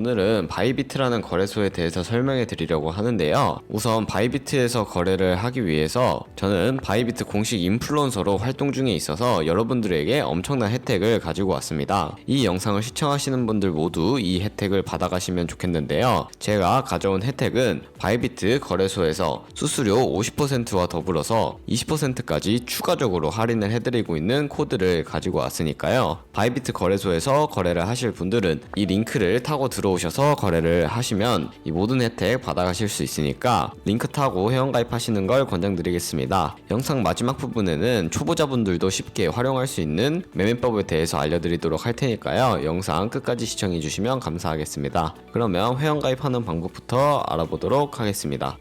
오늘은 바이비트라는 거래소에 대해서 설명해 드리려고 하는데요. 우선 바이비트에서 거래를 하기 위해서 저는 바이비트 공식 인플루언서로 활동 중에 있어서 여러분들에게 엄청난 혜택을 가지고 왔습니다. 이 영상을 시청하시는 분들 모두 이 혜택을 받아가시면 좋겠는데요. 제가 가져온 혜택은 바이비트 거래소에서 수수료 50%와 더불어서 20%까지 추가적으로 할인을 해드리고 있는 코드를 가지고 왔으니까요. 바이비트 거래소에서 거래를 하실 분들은 이 링크를 타고 들어오셔서 거래를 하시면 이 모든 혜택 받아가실 수 있으니까 링크 타고 회원가입하시는 걸 권장드리겠습니다. 영상 마지막 부분에는 초보자분들도 쉽게 활용할 수 있는 매매법에 대해서 알려드리도록 할 테니까요. 영상 끝까지 시청해주시면 감사하겠습니다. 그러면 회원가입하는 방법부터 알아보도록 하겠습니다.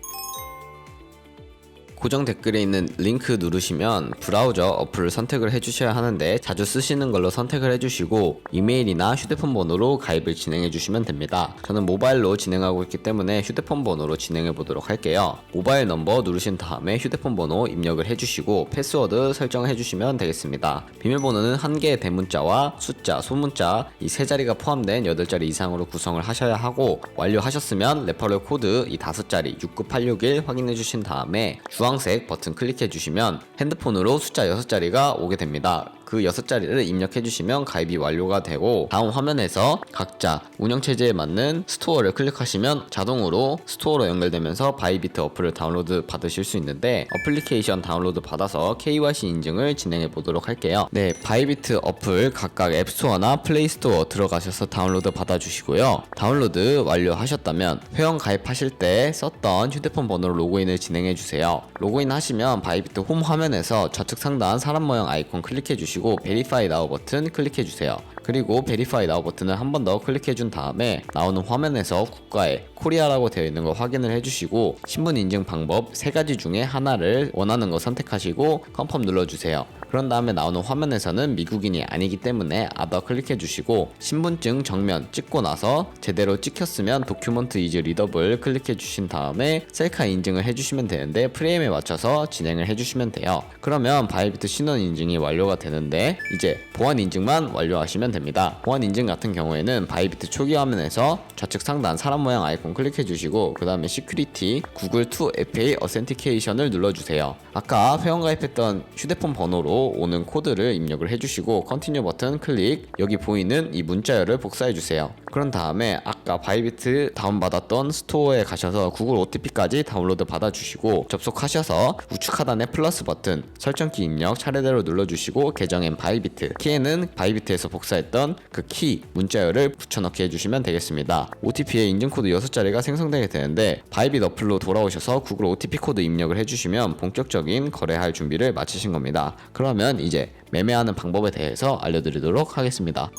고정 댓글에 있는 링크 누르시면 브라우저 어플을 선택을 해주셔야 하는데 자주 쓰시는 걸로 선택을 해주시고 이메일이나 휴대폰 번호로 가입을 진행해 주시면 됩니다. 저는 모바일로 진행하고 있기 때문에 휴대폰 번호로 진행해 보도록 할게요. 모바일 넘버 누르신 다음에 휴대폰 번호 입력을 해주시고 패스워드 설정해 주시면 되겠습니다. 비밀번호는 한 개의 대문자와 숫자, 소문자 이 세 자리가 포함된 8자리 이상으로 구성을 하셔야 하고 완료하셨으면 레퍼럴 코드 이 5자리 69861 확인해 주신 다음에 주황색 버튼 클릭해 주시면 핸드폰으로 숫자 6자리가 오게 됩니다. 그 6자리를 입력해 주시면 가입이 완료가 되고 다음 화면에서 각자 운영체제에 맞는 스토어를 클릭하시면 자동으로 스토어로 연결되면서 바이비트 어플을 다운로드 받으실 수 있는데 어플리케이션 다운로드 받아서 KYC 인증을 진행해 보도록 할게요. 네, 바이비트 어플 각각 앱스토어나 플레이스토어 들어가셔서 다운로드 받아주시고요. 다운로드 완료하셨다면 회원 가입하실 때 썼던 휴대폰 번호로 로그인을 진행해 주세요. 로그인 하시면 바이비트 홈 화면에서 좌측 상단 사람 모양 아이콘 클릭해 주시고 베리파이 나우 버튼 클릭해 주세요. 그리고 베리파이 나우 버튼을 한 번 더 클릭해 준 다음에 나오는 화면에서 국가에 코리아라고 되어 있는 거 확인을 해주시고 신분 인증 방법 3가지 중에 하나를 원하는 거 선택하시고 컨펌 눌러주세요. 그런 다음에 나오는 화면에서는 미국인이 아니기 때문에 아더 클릭해 주시고 신분증 정면 찍고 나서 제대로 찍혔으면 도큐먼트 이즈 리더블 클릭해 주신 다음에 셀카 인증을 해주시면 되는데 프레임에 맞춰서 진행을 해주시면 돼요. 그러면 바이비트 신원 인증이 완료가 되는데 이제 보안 인증만 완료하시면 됩니다. 보안 인증 같은 경우에는 바이비트 초기 화면에서 좌측 상단 사람 모양 아이콘 클릭해 주시고 그 다음에 시큐리티 구글 2FA 어센티케이션을 눌러주세요. 아까 회원가입했던 휴대폰 번호로 오는 코드를 입력을 해주시고 컨티뉴 버튼 클릭, 여기 보이는 이 문자열을 복사해주세요. 그런 다음에 아까 바이비트 다운받았던 스토어에 가셔서 구글 OTP까지 다운로드 받아주시고 접속하셔서 우측 하단에 플러스 버튼 설정키 입력 차례대로 눌러주시고 계정엔 바이비트, 키에는 바이비트에서 복사했던 그 키 문자열을 붙여넣기 해주시면 되겠습니다. OTP에 인증코드 6자리가 생성되게 되는데 바이빗 어플로 돌아오셔서 구글 OTP 코드 입력을 해주시면 본격적인 거래할 준비를 마치신 겁니다. 그러면 이제 매매하는 방법에 대해서 알려드리도록 하겠습니다.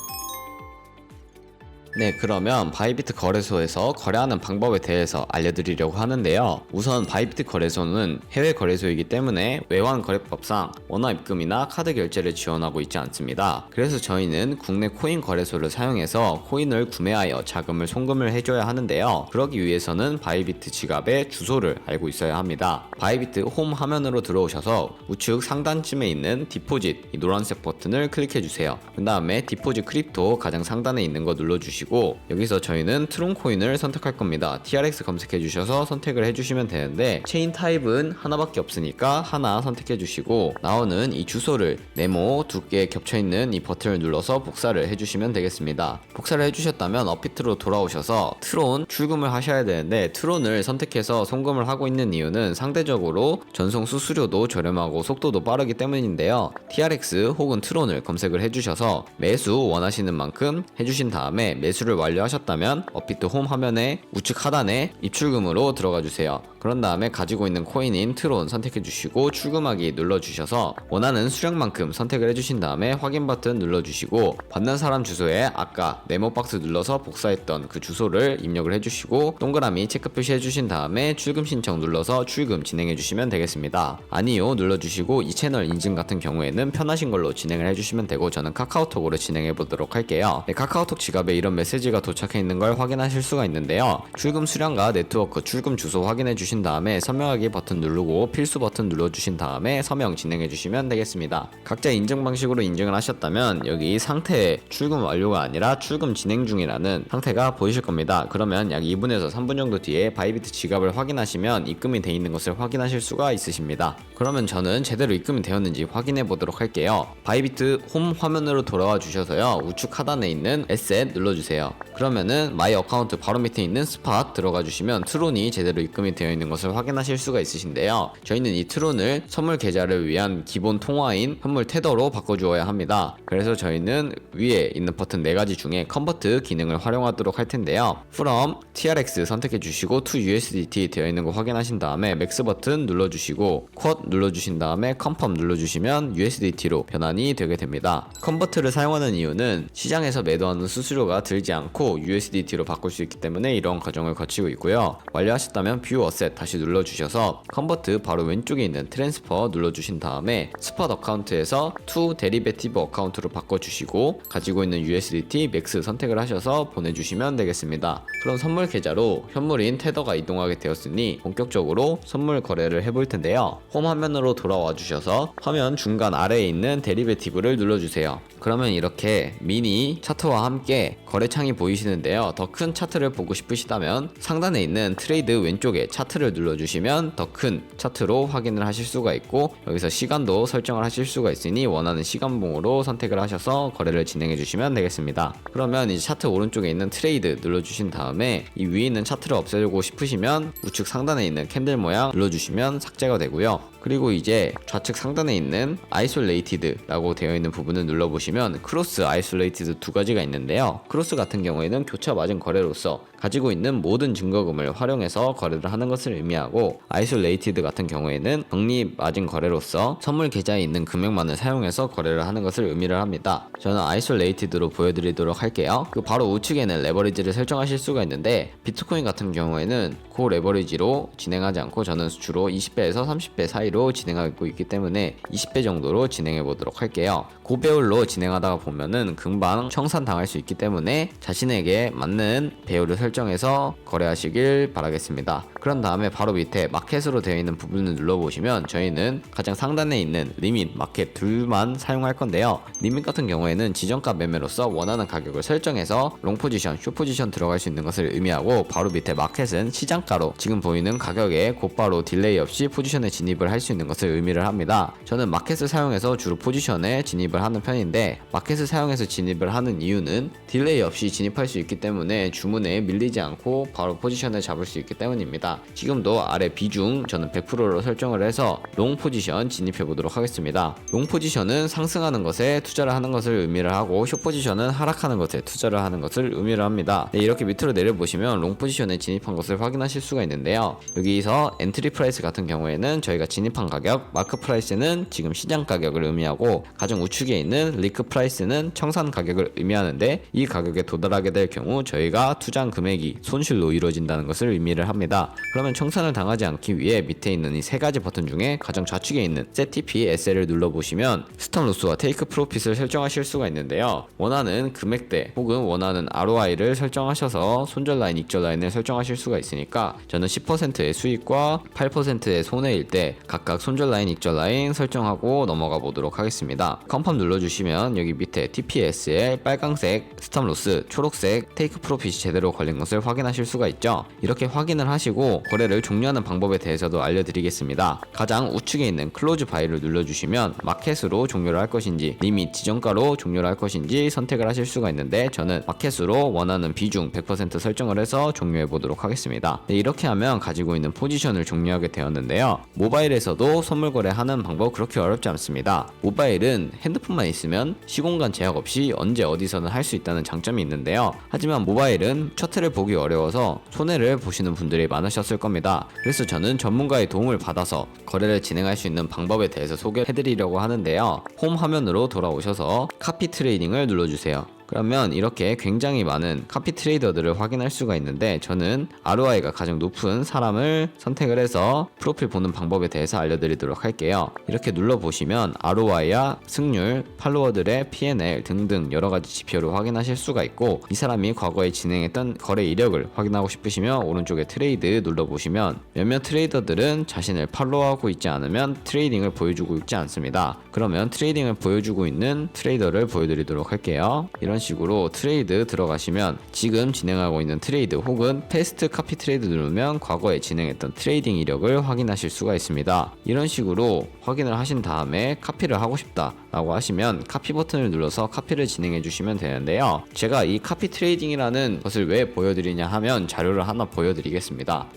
네, 그러면 바이비트 거래소에서 거래하는 방법에 대해서 알려드리려고 하는데요. 우선 바이비트 거래소는 해외 거래소이기 때문에 외환 거래법상 원화 입금이나 카드 결제를 지원하고 있지 않습니다. 그래서 저희는 국내 코인 거래소를 사용해서 코인을 구매하여 자금을 송금을 해줘야 하는데요. 그러기 위해서는 바이비트 지갑의 주소를 알고 있어야 합니다. 바이비트 홈 화면으로 들어오셔서 우측 상단쯤에 있는 디포짓 이 노란색 버튼을 클릭해주세요. 그 다음에 디포짓 크립토 가장 상단에 있는 거 눌러주시고 여기서 저희는 트론 코인을 선택할 겁니다. TRX 검색해 주셔서 선택을 해주시면 되는데 체인 타입은 하나밖에 없으니까 하나 선택해 주시고 나오는 이 주소를 네모 2개 겹쳐있는 이 버튼을 눌러서 복사를 해주시면 되겠습니다. 복사를 해주셨다면 업비트로 돌아오셔서 트론 출금을 하셔야 되는데 트론을 선택해서 송금을 하고 있는 이유는 상대적으로 전송 수수료도 저렴하고 속도도 빠르기 때문인데요. TRX 혹은 트론을 검색을 해주셔서 매수 원하시는 만큼 해주신 다음에 매수를 완료하셨다면 업비트 홈 화면에 우측 하단에 입출금으로 들어가 주세요. 그런 다음에 가지고 있는 코인인 트론 선택해 주시고 출금하기 눌러 주셔서 원하는 수량만큼 선택을 해주신 다음에 확인 버튼 눌러 주시고 받는 사람 주소에 아까 네모 박스 눌러서 복사했던 그 주소를 입력을 해주시고 동그라미 체크 표시해 주신 다음에 출금 신청 눌러서 출금 진행해 주시면 되겠습니다. 아니요 눌러 주시고 이 채널 인증 같은 경우에는 편하신 걸로 진행을 해주시면 되고 저는 카카오톡으로 진행해 보도록 할게요. 네, 카카오톡 지갑에 이런 메시지가 도착해 있는 걸 확인하실 수가 있는데요. 출금 수량과 네트워크 출금 주소 확인해 주신 다음에 서명하기 버튼 누르고 필수 버튼 눌러주신 다음에 서명 진행해 주시면 되겠습니다. 각자 인증 방식으로 인증을 하셨다면 여기 상태에 출금 완료가 아니라 출금 진행 중이라는 상태가 보이실 겁니다. 그러면 약 2분에서 3분 정도 뒤에 바이비트 지갑을 확인하시면 입금이 되어 있는 것을 확인하실 수가 있으십니다. 그러면 저는 제대로 입금이 되었는지 확인해 보도록 할게요. 바이비트 홈 화면으로 돌아와 주셔서요, 우측 하단에 있는 에셋 눌러주세요. 그러면은 마이 어카운트 바로 밑에 있는 스팟 들어가 주시면 트론이 제대로 입금이 되어 있는 것을 확인하실 수가 있으신데요. 저희는 이 트론을 선물 계좌를 위한 기본 통화인 선물 테더로 바꿔주어야 합니다. 그래서 저희는 위에 있는 버튼 4가지 중에 컨버트 기능을 활용하도록 할 텐데요. From TRX 선택해 주시고 to USDT 되어 있는 거 확인하신 다음에 Max 버튼 눌러주시고 Quote 눌러주신 다음에 Confirm 눌러주시면 USDT로 변환이 되게 됩니다. 컨버트를 사용하는 이유는 시장에서 매도하는 수수료가 들지 않고 USDT로 바꿀 수 있기 때문에 이런 과정을 거치고 있고요. 완료하셨다면 View Asset 다시 눌러주셔서 컨버트 바로 왼쪽에 있는 트랜스퍼 눌러주신 다음에 스팟 어카운트에서 to 데리베티브 어카운트로 바꿔주시고 가지고 있는 USDT 맥스 선택을 하셔서 보내주시면 되겠습니다. 그럼 선물 계좌로 현물인 테더가 이동하게 되었으니 본격적으로 선물 거래를 해볼 텐데요. 홈 화면으로 돌아와 주셔서 화면 중간 아래에 있는 데리베티브를 눌러주세요. 그러면 이렇게 미니 차트와 함께 거래창이 보이시는데요. 더 큰 차트를 보고 싶으시다면 상단에 있는 트레이드 왼쪽에 차트를 눌러주시면 더 큰 차트로 확인을 하실 수가 있고, 여기서 시간도 설정을 하실 수가 있으니 원하는 시간봉으로 선택을 하셔서 거래를 진행해 주시면 되겠습니다. 그러면 이 차트 오른쪽에 있는 트레이드 눌러주신 다음에 이 위에 있는 차트를 없애고 싶으시면 우측 상단에 있는 캔들 모양 눌러주시면 삭제가 되고요. 그리고 이제 좌측 상단에 있는 Isolated 라고 되어 있는 부분을 눌러보시면 크로스 아이솔레이티드 2가지가 있는데요. 크로스 같은 경우에는 교차 맞은 거래로서 가지고 있는 모든 증거금을 활용해서 거래를 하는 것을 의미하고, 아이솔레이티드 같은 경우에는 적립 맞은 거래로서 선물 계좌에 있는 금액만을 사용해서 거래를 하는 것을 의미를 합니다. 저는 아이솔레이티드로 보여드리도록 할게요. 그 바로 우측에는 레버리지를 설정하실 수가 있는데, 비트코인 같은 경우에는 고 레버리지로 진행하지 않고 저는 주로 20배에서 30배 사이로 진행하고 있기 때문에 20배 정도로 진행해 보도록 할게요. 고배율로 진행하다가 보면은 금방 청산당할 수 있기 때문에 자신에게 맞는 배율을 설정해서 거래하시길 바라겠습니다. 그런 다음에 바로 밑에 마켓으로 되어 있는 부분을 눌러보시면 저희는 가장 상단에 있는 리밋, 마켓 둘만 사용할 건데요. 리밋 같은 경우에는 지정가 매매로서 원하는 가격을 설정해서 롱 포지션, 숏 포지션 들어갈 수 있는 것을 의미하고, 바로 밑에 마켓은 시장가로 지금 보이는 가격에 곧바로 딜레이 없이 포지션에 진입을 할 수 있는 것을 의미를 합니다. 저는 마켓을 사용해서 주로 포지션에 진입을 하는 편인데, 마켓을 사용해서 진입을 하는 이유는 딜레이 없이 진입할 수 있기 때문에 주문에 밀리지 않고 바로 포지션을 잡을 수 있기 때문입니다. 지금도 아래 비중 저는 100%로 설정을 해서 롱 포지션 진입해 보도록 하겠습니다. 롱 포지션은 상승하는 것에 투자를 하는 것을 의미를 하고, 숏 포지션은 하락하는 것에 투자를 하는 것을 의미를 합니다. 네, 이렇게 밑으로 내려보시면 롱 포지션에 진입한 것을 확인하실 수가 있는데요. 여기서 엔트리 프라이스 같은 경우에는 저희가 진입한 가격, 마크 프라이스는 지금 시장 가격을 의미하고, 가장 우측에 있는 리크 프라이스는 청산 가격을 의미하는데, 이 가격에 도달하게 될 경우 저희가 투자한 금액이 손실로 이루어진다는 것을 의미를 합니다. 그러면 청산을 당하지 않기 위해 밑에 있는 이 3가지 버튼 중에 가장 좌측에 있는 Set TP SL을 눌러보시면 스톱 로스와 테이크 프로핏을 설정하실 수가 있는데요. 원하는 금액대 혹은 원하는 ROI를 설정하셔서 손절 라인, 익절 라인을 설정하실 수가 있으니까 저는 10%의 수익과 8%의 손해일 때 각각 손절 라인, 익절 라인 설정하고 넘어가 보도록 하겠습니다. 컨펌 눌러주시면 여기 밑에 TPS에 빨강색 스톱 로스, 초록색 테이크 프로핏이 제대로 걸린 것을 확인하실 수가 있죠. 이렇게 확인을 하시고 거래를 종료하는 방법에 대해서도 알려드리겠습니다. 가장 우측에 있는 클로즈 바이를 눌러주시면 마켓으로 종료를 할 것인지 리밋 지정가로 종료를 할 것인지 선택을 하실 수가 있는데, 저는 마켓으로 원하는 비중 100% 설정을 해서 종료해 보도록 하겠습니다. 네, 이렇게 하면 가지고 있는 포지션을 종료하게 되었는데요. 모바일에서도 선물 거래하는 방법 그렇게 어렵지 않습니다. 모바일은 핸드폰만 있으면 시공간 제약 없이 언제 어디서는 할 수 있다는 장점이 있는데요. 하지만 모바일은 차트를 보기 어려워서 손해를 보시는 분들이 많으셨을 겁니다. 그래서 저는 전문가의 도움을 받아서 거래를 진행할 수 있는 방법에 대해서 소개해 드리려고 하는데요. 홈 화면으로 돌아오셔서 카피 트레이딩을 눌러주세요. 그러면 이렇게 굉장히 많은 카피 트레이더들을 확인할 수가 있는데, 저는 ROI가 가장 높은 사람을 선택을 해서 프로필 보는 방법에 대해서 알려드리도록 할게요. 이렇게 눌러보시면 ROI와 승률, 팔로워들의 P&L 등등 여러가지 지표를 확인하실 수가 있고, 이 사람이 과거에 진행했던 거래 이력을 확인하고 싶으시면 오른쪽에 트레이드 눌러보시면 몇몇 트레이더들은 자신을 팔로우하고 있지 않으면 트레이딩을 보여주고 있지 않습니다. 그러면 트레이딩을 보여주고 있는 트레이더를 보여드리도록 할게요. 이런 식으로 트레이드 들어가시면 지금 진행하고 있는 트레이드 혹은 패스트 카피 트레이드 누르면 과거에 진행했던 트레이딩 이력을 확인하실 수가 있습니다. 이런 식으로 확인을 하신 다음에 카피를 하고 싶다 라고 하시면 카피 버튼을 눌러서 카피를 진행해 주시면 되는데요. 제가 이 카피 트레이딩이라는 것을 왜 보여드리냐 하면 자료를 하나 보여드리겠습니다.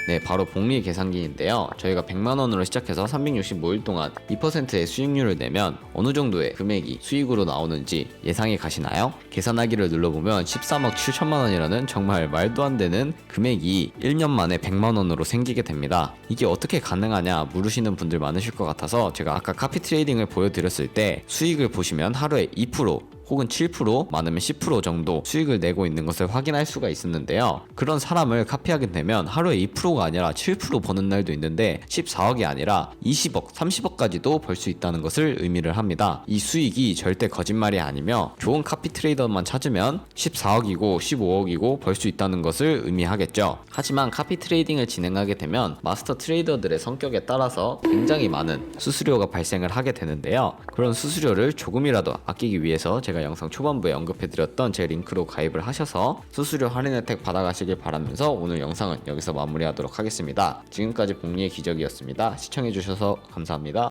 네, 바로 복리 계산기인데요. 저희가 100만원으로 시작해서 365일 동안 2%의 수익률을 내면 어느 정도의 금액이 수익으로 나오는지 예상이 가시나요? 계산하기를 눌러보면 13억 7천만원이라는 정말 말도 안 되는 금액이 1년 만에 100만원으로 생기게 됩니다. 이게 어떻게 가능하냐 물으시는 분들 많으실 것 같아서 제가 아까 카피 트레이딩을 보여드렸을 때 수익을 보시면 하루에 2% 혹은 7% 많으면 10% 정도 수익을 내고 있는 것을 확인할 수가 있었는데요. 그런 사람을 카피하게 되면 하루에 2%가 아니라 7% 버는 날도 있는데 14억이 아니라 20억, 30억까지도 벌 수 있다는 것을 의미를 합니다. 이 수익이 절대 거짓말이 아니며 좋은 카피 트레이더만 찾으면 14억이고 15억이고 벌 수 있다는 것을 의미하겠죠. 하지만 카피 트레이딩을 진행하게 되면 마스터 트레이더들의 성격에 따라서 굉장히 많은 수수료가 발생을 하게 되는데요. 그런 수수료를 조금이라도 아끼기 위해서 제가 영상 초반부에 언급해드렸던 제 링크로 가입을 하셔서 수수료 할인 혜택 받아가시길 바라면서 오늘 영상은 여기서 마무리하도록 하겠습니다. 지금까지 복리의 기적이었습니다. 시청해주셔서 감사합니다.